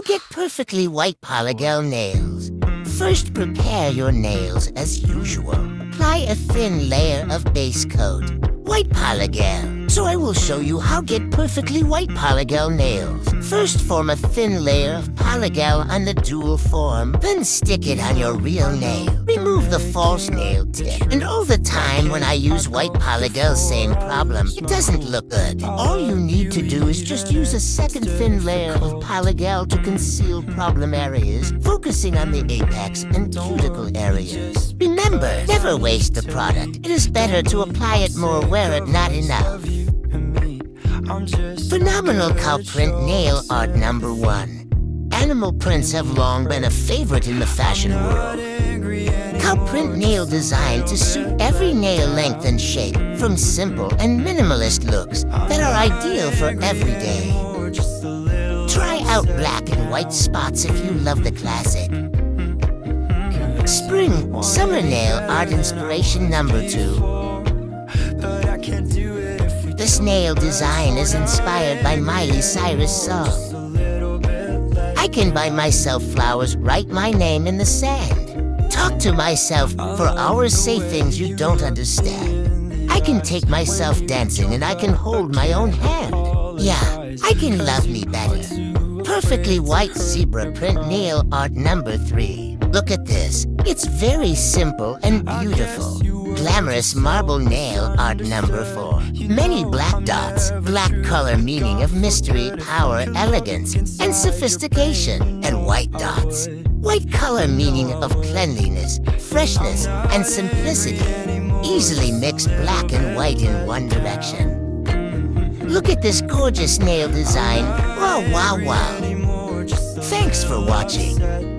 get perfectly white polygel nails? First, prepare your nails as usual. Apply a thin layer of base coat, white polygel. So I will show you how to get perfectly white polygel nails. First, form a thin layer of polygel on the dual form, then stick it on your real nail. Remove the false nail tip. And all the time when I use white polygel, same problem. It doesn't look good. All you need to do is just use a second thin layer of polygel to conceal problem areas, focusing on the apex and cuticle areas. Remember, never waste the product. It is better to apply it more where it not enough. Phenomenal cow print nail art number 1. Animal prints have long been a favorite in the fashion world. Cow print nail designed to suit every nail length and shape, from simple and minimalist looks that are ideal for every day. Try out black and white spots if you love the classic. Spring summer nail art inspiration number 2. This nail design is inspired by Miley Cyrus' song. I can buy myself flowers, write my name in the sand. Talk to myself for hours, say things you don't understand. I can take myself dancing and I can hold my own hand. Yeah, I can love me better. Perfectly white zebra print nail art number 3. Look at this. It's very simple and beautiful. Glamorous marble nail art number 4. Many black dots, black color meaning of mystery, power, elegance, and sophistication, and white dots. White color meaning of cleanliness, freshness, and simplicity. Easily mixed black and white in one direction. Look at this gorgeous nail design. Wow, wow, wow. Thanks for watching.